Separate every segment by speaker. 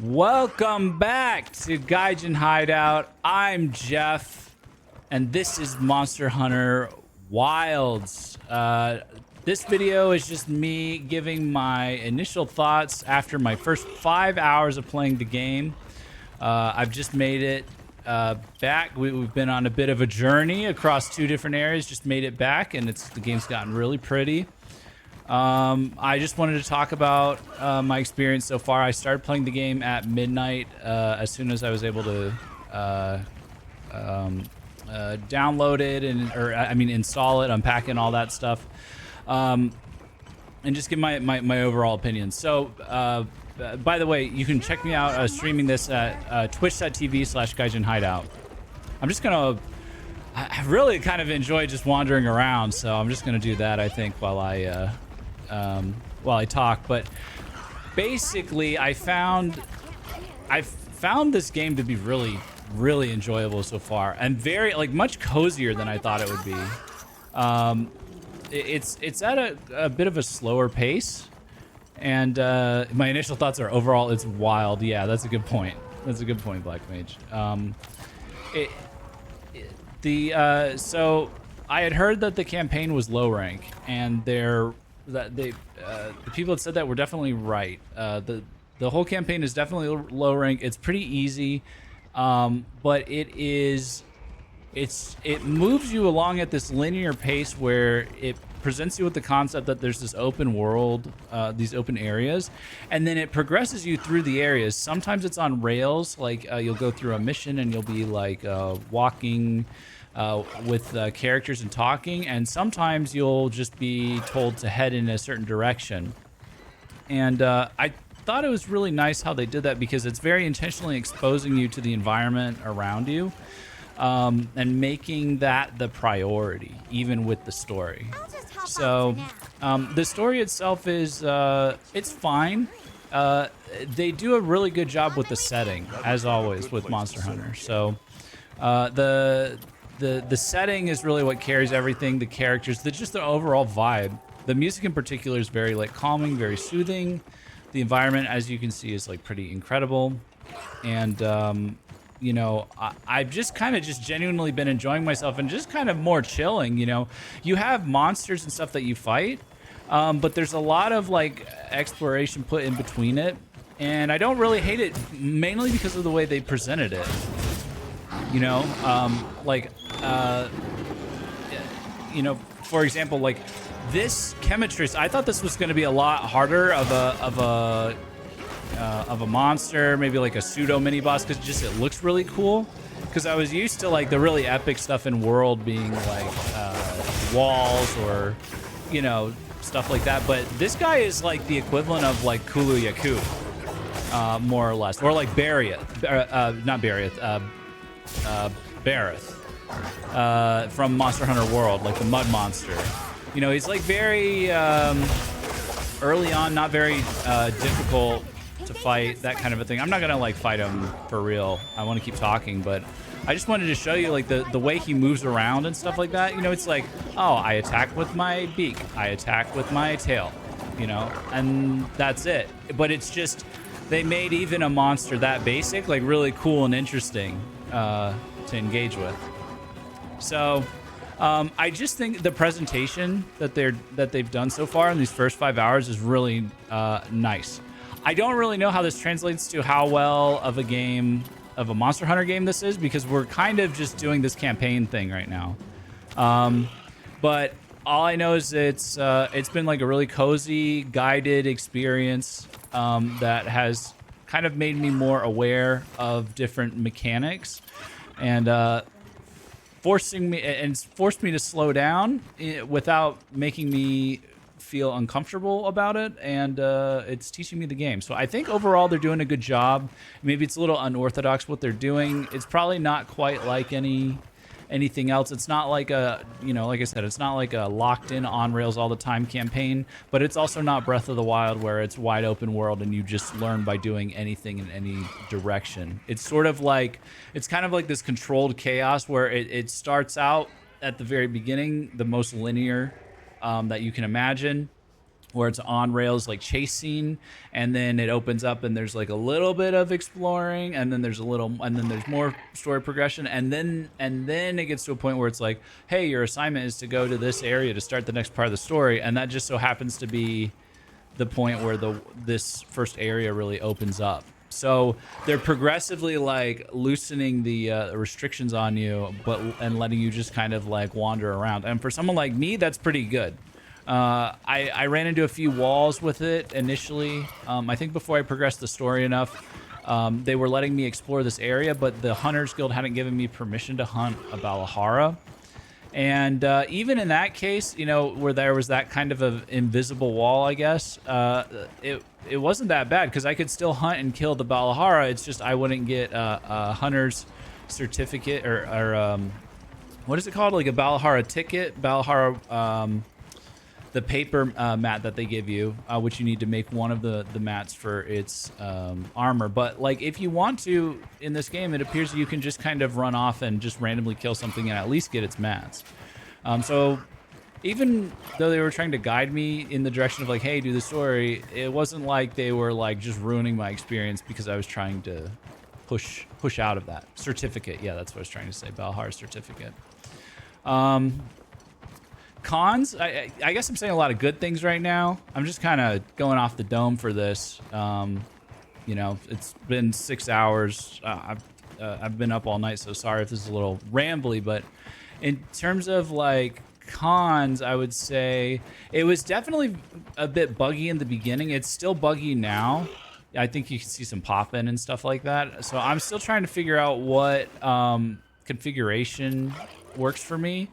Speaker 1: Welcome back to Gaijin Hideout. I'm Jeff, and this is Monster Hunter Wilds. This video is just me giving my initial thoughts after my first 5 hours of playing the game. I've just made it back. We've been on a bit of a journey across 2 different areas, just made it back, and the game's gotten really pretty. I just wanted to talk about my experience so far. I started playing the game at midnight as soon as I was able to download it and install it, unpack it, and all that stuff, and just give my overall opinion. So, by the way, you can check me out streaming this at twitch.tv/Gaijin Hideout. I'm just gonna. I really kind of enjoy just wandering around, so I'm just gonna do that. I think while I talk. But basically, I found this game to be really enjoyable so far, and very much cozier than I thought it would be. It's at a bit of a slower pace, and my initial thoughts are overall it's wild. Yeah, that's a good point. That's a good point, Black Mage. So I had heard that the campaign was low rank, and the people that said that were definitely right. The whole campaign is definitely low rank. It's pretty easy, but it moves you along at this linear pace where it presents you with the concept that there's this open world, these open areas, and then it progresses you through the areas. Sometimes it's on rails, you'll go through a mission and you'll be walking with characters and talking, and sometimes you'll just be told to head in a certain direction. And I thought it was really nice how they did that, because it's very intentionally exposing you to the environment around you, and making that the priority, even with the story. So the story itself is it's fine. They do a really good job with the setting, as always with Monster Hunter. So the setting is really what carries everything. The characters, just the overall vibe. The music in particular is very calming, very soothing. The environment, as you can see, is pretty incredible. And you know, I've just genuinely been enjoying myself and just kind of more chilling. You know, you have monsters and stuff that you fight, but there's a lot of exploration put in between it, and I don't really hate it, mainly because of the way they presented it. You know, you know, for example, this Chemitress, I thought this was going to be a lot harder of a monster, maybe a pseudo mini boss, because it looks really cool. Because I was used to the really epic stuff in World being walls or, you know, stuff like that. But this guy is the equivalent of Kulu Yaku, more or less, or Barriath, not Barriath. Barith from Monster Hunter World, the mud monster. You know, he's very early on, not very difficult to fight, that kind of a thing. I'm not gonna fight him for real. I want to keep talking, but I just wanted to show you the way he moves around and stuff like that. You know, it's oh, I attack with my beak, I attack with my tail, you know, and that's it. But it's just, they made even a monster that basic really cool and interesting to engage with. So I just think the presentation that they've done so far in these first 5 hours is really nice. I don't really know how this translates to how well of a Monster Hunter game this is, because we're kind of just doing this campaign thing right now. But all I know is it's been a really cozy, guided experience that has kind of made me more aware of different mechanics, and forced me to slow down without making me feel uncomfortable about it, and it's teaching me the game. So I think overall they're doing a good job. Maybe it's a little unorthodox what they're doing. It's probably not quite like anything else. It's not like a, you know, like I said, it's not like a locked in on rails all the time campaign, but it's also not Breath of the Wild where it's wide open world and you just learn by doing anything in any direction. It's sort of it's kind of like this controlled chaos where it starts out at the very beginning, the most linear that you can imagine. where it's on rails like chase scene, and then it opens up and there's like a little bit of exploring, and then there's more story progression, and then it gets to a point where it's like, hey, your assignment is to go to this area to start the next part of the story, and that just so happens to be the point where this first area really opens up. So they're progressively like loosening the restrictions on you, and letting you just kind of like wander around. And for someone like me, that's pretty good. I ran into a few walls with it initially. I think before I progressed the story enough, they were letting me explore this area, but the Hunters Guild hadn't given me permission to hunt a Balahara. And even in that case, you know, where there was that kind of an invisible wall, I guess, it wasn't that bad because I could still hunt and kill the Balahara. It's just I wouldn't get a hunter's certificate or what is it called? Like a Balahara ticket, Balahara, the paper mat that they give you, which you need to make one of the mats for its armor. But like if you want to in this game, it appears you can just kind of run off and just randomly kill something and at least get its mats. So even though they were trying to guide me in the direction of like, hey, do the story, it wasn't like they were like just ruining my experience because I was trying to push out of that certificate. Yeah, that's what I was trying to say, Balahara certificate. Cons, I guess I'm saying a lot of good things right now. I'm just kind of going off the dome for this. You know, it's been 6 hours. I've been up all night, so sorry if this is a little rambly, but in terms of like cons, I would say it was definitely a bit buggy in the beginning. It's still buggy now. I think you can see some pop-in and stuff like that. So I'm still trying to figure out what configuration works for me.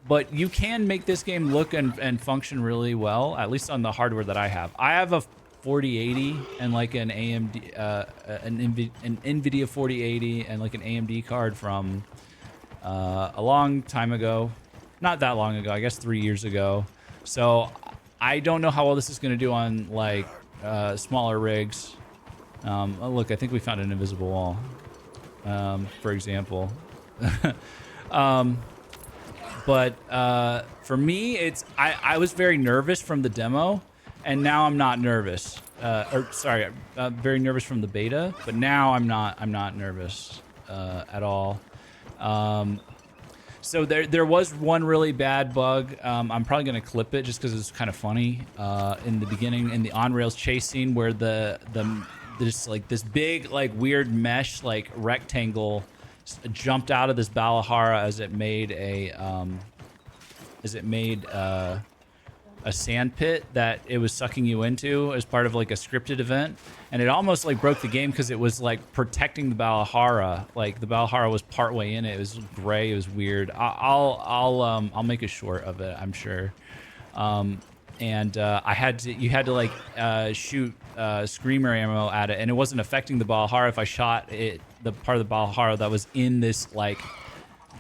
Speaker 1: But you can make this game look and function really well, at least on the hardware that I have. I have a 4080 and like an AMD, an NVIDIA 4080 and like an AMD card from a long time ago. Not that long ago, I guess 3 years ago. So I don't know how well this is going to do on like smaller rigs. Oh, look, I think we found an invisible wall, for example. But for me, it's I was very nervous from the demo, and now I'm not nervous. Very nervous from the beta, but now I'm not nervous at all. So there was one really bad bug. I'm probably gonna clip it just because it's kind of funny. In the beginning, in the on-rails chase scene, where there's like this big like weird mesh like rectangle jumped out of this Balahara as it made a sand pit that it was sucking you into as part of like a scripted event, and it almost like broke the game because it was like protecting the Balahara. Like the Balahara was partway in it. It was gray. It was weird. I'll make a short of it, I'm sure. And you had to like shoot screamer ammo at it, and it wasn't affecting the Balahara if I shot it, the part of the Balahara that was in this like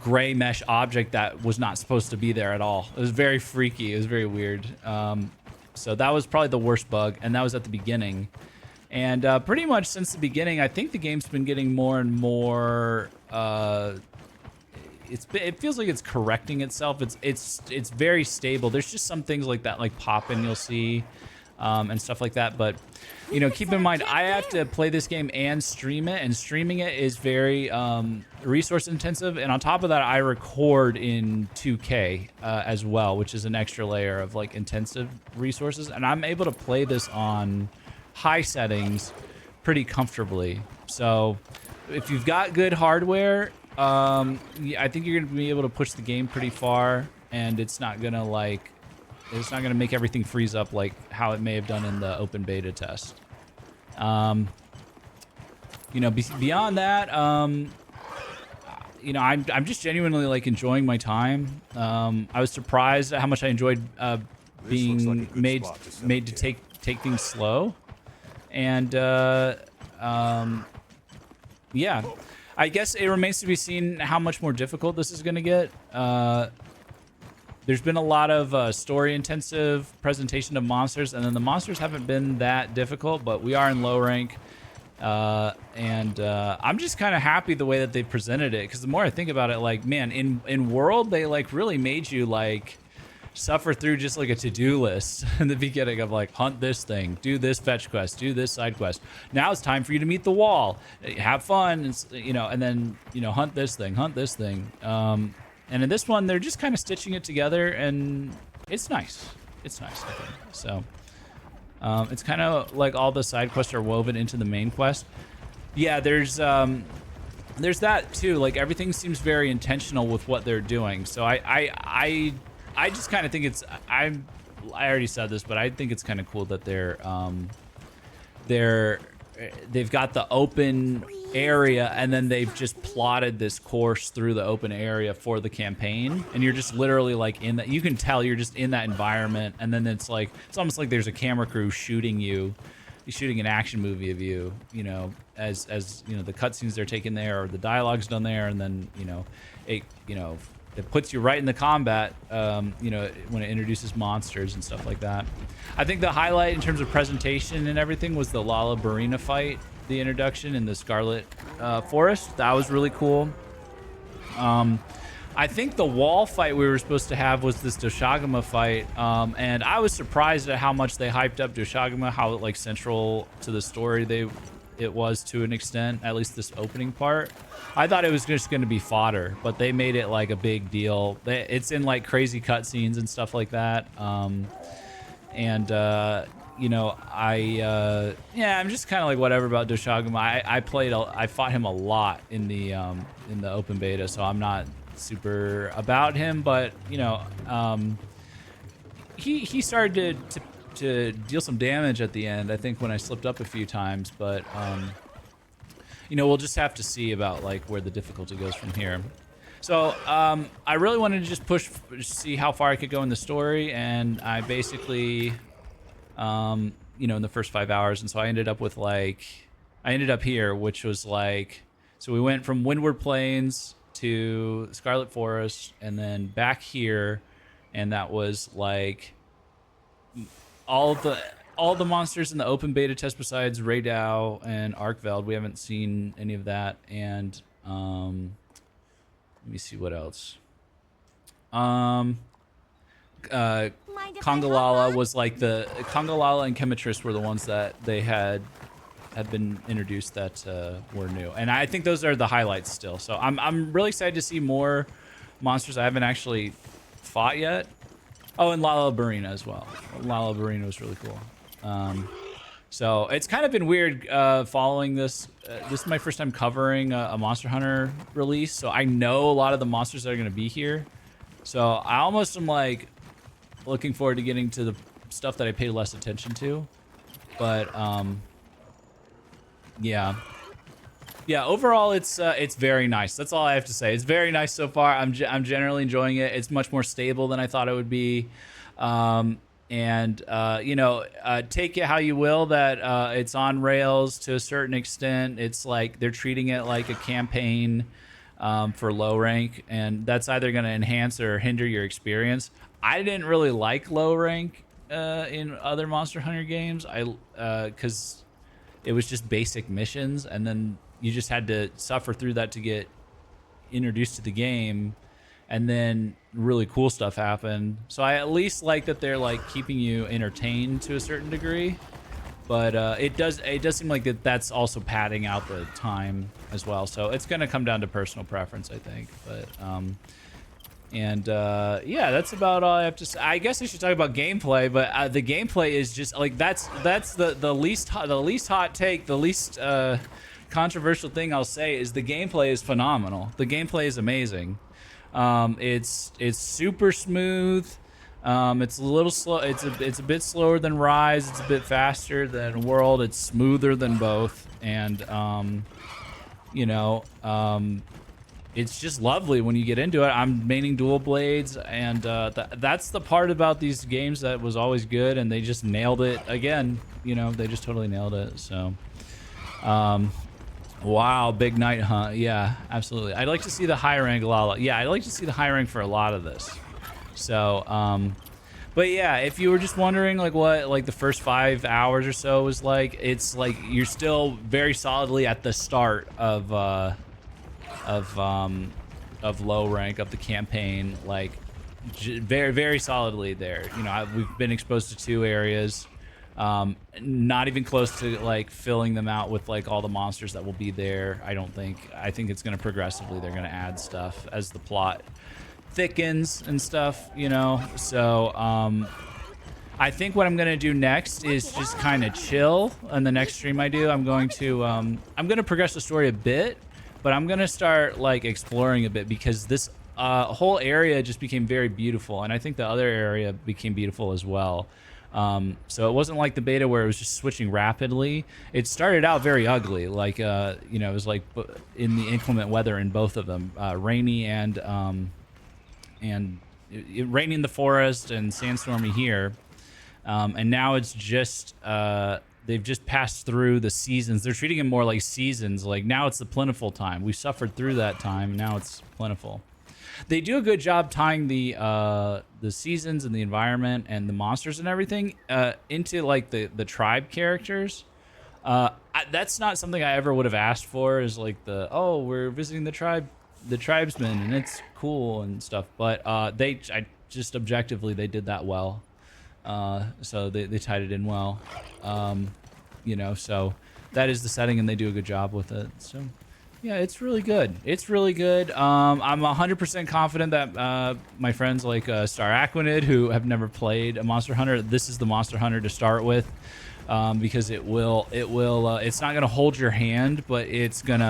Speaker 1: gray mesh object that was not supposed to be there at all. It was very freaky. It was very weird. So that was probably the worst bug, and that was at the beginning. And pretty much since the beginning, I think the game's been getting more and more. It feels like it's correcting itself. It's very stable. There's just some things like that, like pop-in you'll see, and stuff like that. But you know, keep in mind, I have to play this game and stream it, and streaming it is very resource intensive. And on top of that, I record in 2K as well, which is an extra layer of like intensive resources. And I'm able to play this on high settings pretty comfortably. So if you've got good hardware, I think you're gonna be able to push the game pretty far, and it's not gonna make everything freeze up like how it may have done in the open beta test. You know, beyond that, you know, I'm just genuinely like enjoying my time. I was surprised at how much I enjoyed being made to take things slow, and yeah. I guess it remains to be seen how much more difficult this is going to get. There's been a lot of story-intensive presentation of monsters, and then the monsters haven't been that difficult, but we are in low rank. And I'm just kind of happy the way that they presented it, because the more I think about it, like, man, in World, they, like, really made you, like, suffer through just like a to-do list in the beginning of like hunt this thing, do this fetch quest, do this side quest. Now it's time for you to meet the wall, have fun, and, you know, and then, you know, hunt this thing, hunt this thing. And in this one, they're just kind of stitching it together, and it's nice. It's nice, I think. So it's kind of like all the side quests are woven into the main quest. Yeah, there's that too. Like everything seems very intentional with what they're doing. So I just kind of think it's I already said this, but I think it's kind of cool that they've got the open area, and then they've just plotted this course through the open area for the campaign, and you're just literally like in that. You can tell you're just in that environment, and then it's almost like there's a camera crew shooting you. He's shooting an action movie of you, you know, as you know, the cutscenes they're taking there, or the dialogue's done there, and then it puts you right in the combat, you know, when it introduces monsters and stuff like that. I think the highlight in terms of presentation and everything was the Lala Barina fight, the introduction in the Scarlet Forest. That was really cool. I think the wall fight we were supposed to have was this Doshagama fight, and I was surprised at how much they hyped up Doshagama, how like central to the story it was to an extent, at least this opening part. I thought it was just going to be fodder, but they made it like a big deal. It's in like crazy cutscenes and stuff like that. You know, I'm just kind of like whatever about Doshagama. I fought him a lot in the open beta, so I'm not super about him, but you know, he started to deal some damage at the end, I think, when I slipped up a few times, but you know, we'll just have to see about like where the difficulty goes from here. So I really wanted to just see how far I could go in the story, and I basically you know, in the first 5 hours, and so I ended up here, which was like, so we went from Windward Plains to Scarlet Forest, and then back here, and that was like all the monsters in the open beta test besides Raydao and Arkveld. We haven't seen any of that, and let me see what else. Kongalala was like Kongalala and Chemitris were the ones that they had been introduced that were new, and I think those are the highlights still. So I'm really excited to see more monsters I haven't actually fought yet. Oh, and Lala Barina as well. Lala Barina was really cool. So it's kind of been weird following this. This is my first time covering a Monster Hunter release, so I know a lot of the monsters that are going to be here. So I almost am like looking forward to getting to the stuff that I paid less attention to. But yeah, overall it's very nice. That's all I have to say. It's very nice so far. I'm generally enjoying it. It's much more stable than I thought it would be. You know, take it how you will that it's on rails to a certain extent. It's like they're treating it like a campaign for low rank, and that's either going to enhance or hinder your experience. I didn't really like low rank in other Monster Hunter games. Because it was just basic missions, and then you just had to suffer through that to get introduced to the game, and then really cool stuff happened. So I at least like that they're like keeping you entertained to a certain degree, but it does seem like that's also padding out the time as well. So it's going to come down to personal preference, I think. But yeah, that's about all I have to say. I guess I should talk about gameplay, but the gameplay is just like that's the least hot take, the least controversial thing I'll say is the gameplay is phenomenal. The gameplay is amazing. It's super smooth. It's a little slow. It's a bit slower than Rise. It's a bit faster than World. It's smoother than both, and you know, it's just lovely when you get into it. I'm maining dual blades, and that's the part about these games that was always good, and they just nailed it again. You know, they just totally nailed it. So, wow, big night hunt. Yeah, absolutely. I'd like to see the high rank Lala. Yeah, I'd like to see the high rank for a lot of this. So, but yeah, if you were just wondering like what like the first 5 hours or so was like, it's like you're still very solidly at the start of low rank of the campaign. Like very, very solidly there. You know, we've been exposed to 2 areas. Not even close to like filling them out with like all the monsters that will be there. I don't think. I think it's going to progressively, they're going to add stuff as the plot thickens and stuff, you know. So I think what I'm going to do next is just kind of chill. On the next stream I do, I'm going to progress the story a bit, but I'm going to start like exploring a bit, because this whole area just became very beautiful, and I think the other area became beautiful as well. So it wasn't like the beta where it was just switching rapidly. It started out very ugly, like you know, it was like in the inclement weather in both of them, rainy and rainy in the forest and sandstormy here. And now it's just they've just passed through the seasons. They're treating it more like seasons. Like now it's the plentiful time. We suffered through that time. Now it's plentiful. They do a good job tying the seasons and the environment and the monsters and everything into like the tribe characters. That's not something I ever would have asked for. Is like we're visiting the tribesmen, and it's cool and stuff. But I just objectively they did that well. So they tied it in well. You know, so that is the setting, and they do a good job with it. So. Yeah, it's really good. It's really good. I'm 100% confident that my friends like Star Aquanid, who have never played a Monster Hunter, this is the Monster Hunter to start with, because it's not gonna hold your hand, but it's going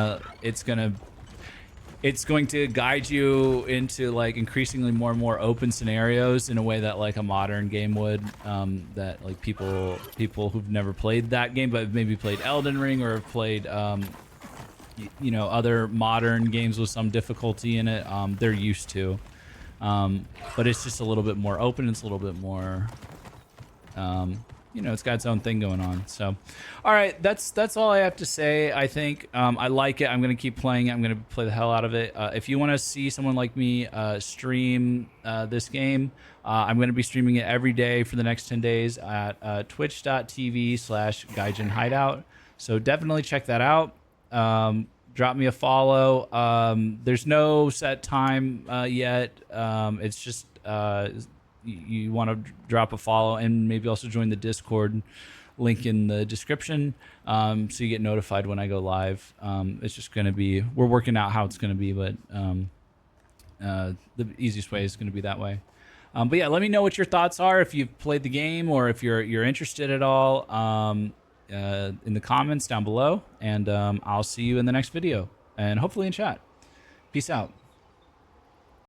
Speaker 1: to guide you into like increasingly more and more open scenarios in a way that like a modern game would. That like people who've never played that game but have maybe played Elden Ring or have played. You know, other modern games with some difficulty in it, they're used to. But it's just a little bit more open. It's a little bit more, you know, it's got its own thing going on. So, all right, that's all I have to say. I think I like it. I'm going to keep playing it. I'm going to play the hell out of it. If you want to see someone like me stream this game, I'm going to be streaming it every day for the next 10 days at twitch.tv/Gaijin Hideout. So definitely check that out. Drop me a follow. There's no set time yet. It's just you want to drop a follow, and maybe also join the Discord link in the description, so you get notified when I go live. It's just going to be, we're working out how it's going to be, but the easiest way is going to be that way. But yeah, let me know what your thoughts are, if you've played the game or if you're interested at all. In the comments down below, and I'll see you in the next video, and hopefully in chat. Peace out.